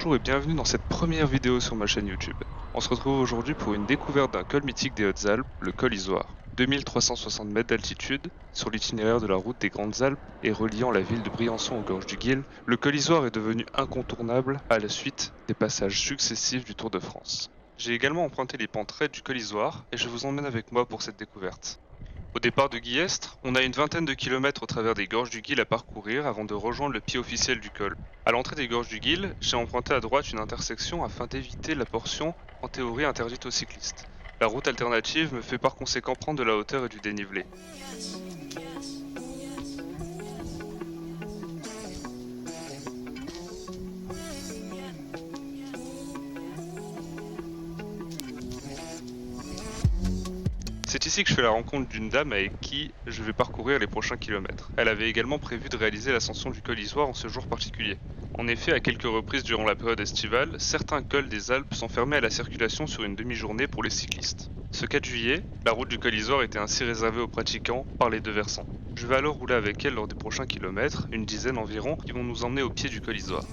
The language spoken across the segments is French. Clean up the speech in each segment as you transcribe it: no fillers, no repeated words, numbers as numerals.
Bonjour et bienvenue dans cette première vidéo sur ma chaîne YouTube. On se retrouve aujourd'hui pour une découverte d'un col mythique des Hautes-Alpes, le col Isoire. 2360 mètres d'altitude, sur l'itinéraire de la route des Grandes Alpes et reliant la ville de Briançon aux gorges du Guil, le col Isoire est devenu incontournable à la suite des passages successifs du Tour de France. J'ai également emprunté les pentes raides du col Isoire et je vous emmène avec moi pour cette découverte. Au départ de Guillestre, on a une vingtaine de kilomètres au travers des gorges du Guil à parcourir avant de rejoindre le pied officiel du col. À l'entrée des gorges du Guil, j'ai emprunté à droite une intersection afin d'éviter la portion en théorie interdite aux cyclistes. La route alternative me fait par conséquent prendre de la hauteur et du dénivelé. C'est ici que je fais la rencontre d'une dame avec qui je vais parcourir les prochains kilomètres. Elle avait également prévu de réaliser l'ascension du col Isoire en ce jour particulier. En effet, à quelques reprises durant la période estivale, certains cols des Alpes sont fermés à la circulation sur une demi-journée pour les cyclistes. Ce 4 juillet, la route du col Isoire était ainsi réservée aux pratiquants par les deux versants. Je vais alors rouler avec elle lors des prochains kilomètres, une dizaine environ, qui vont nous emmener au pied du col Isoire.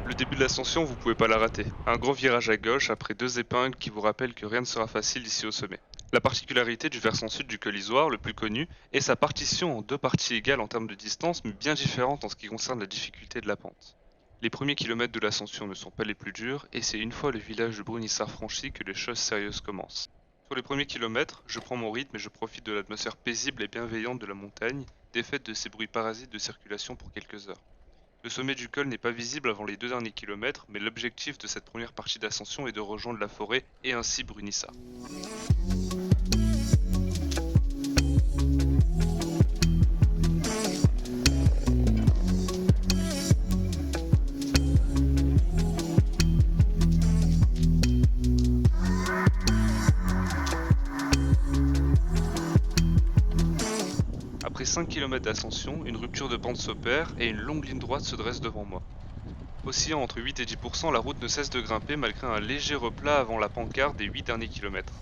Le début de l'ascension, vous pouvez pas la rater. Un gros virage à gauche après deux épingles qui vous rappellent que rien ne sera facile ici au sommet. La particularité du versant sud du col Isoire, le plus connu, est sa partition en deux parties égales en termes de distance, mais bien différentes en ce qui concerne la difficulté de la pente. Les premiers kilomètres de l'ascension ne sont pas les plus durs, et c'est une fois le village de Brunissart franchi que les choses sérieuses commencent. Sur les premiers kilomètres, je prends mon rythme et je profite de l'atmosphère paisible et bienveillante de la montagne, défaite de ces bruits parasites de circulation pour quelques heures. Le sommet du col n'est pas visible avant les deux derniers kilomètres, mais l'objectif de cette première partie d'ascension est de rejoindre la forêt et ainsi Brunissart. Après 5 km d'ascension, une rupture de pente s'opère et une longue ligne droite se dresse devant moi. Oscillant entre 8 et 10%, la route ne cesse de grimper malgré un léger replat avant la pancarte des 8 derniers kilomètres.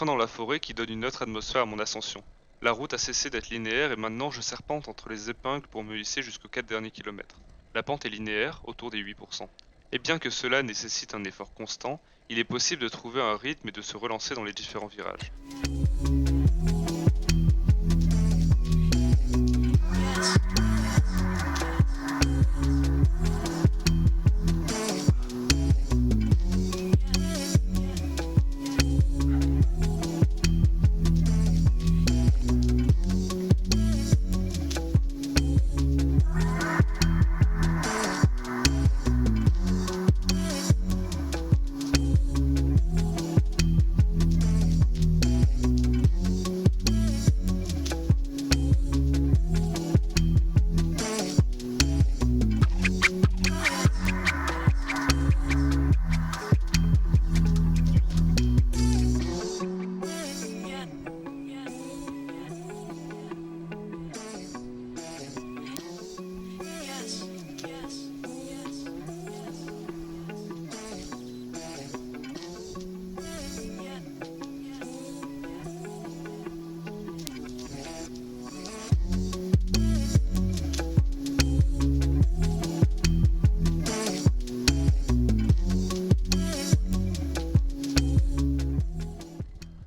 enfin dans la forêt qui donne une autre atmosphère à mon ascension. La route a cessé d'être linéaire et maintenant je serpente entre les épingles pour me hisser jusqu'aux 4 derniers kilomètres. La pente est linéaire, autour des 8%. Et bien que cela nécessite un effort constant, il est possible de trouver un rythme et de se relancer dans les différents virages.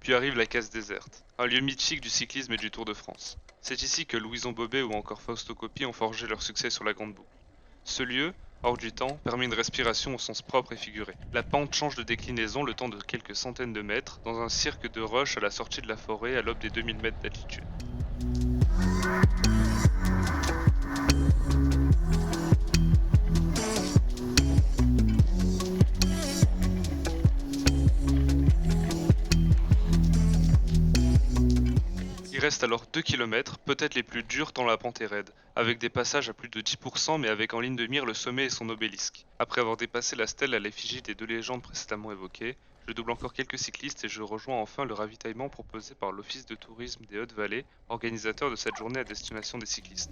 Puis arrive la Casse déserte, un lieu mythique du cyclisme et du Tour de France. C'est ici que Louison Bobet ou encore Fausto Coppi ont forgé leur succès sur la Grande Boucle. Ce lieu, hors du temps, permet une respiration au sens propre et figuré. La pente change de déclinaison le temps de quelques centaines de mètres, dans un cirque de roches à la sortie de la forêt à l'aube des 2000 mètres d'altitude. Il reste alors 2 km, peut-être les plus durs tant la pente est raide, avec des passages à plus de 10% mais avec en ligne de mire le sommet et son obélisque. Après avoir dépassé la stèle à l'effigie des deux légendes précédemment évoquées, je double encore quelques cyclistes et je rejoins enfin le ravitaillement proposé par l'Office de tourisme des Hautes-Vallées, organisateur de cette journée à destination des cyclistes.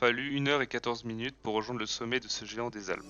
fallu 1 h et 14 minutes pour rejoindre le sommet de ce géant des Alpes.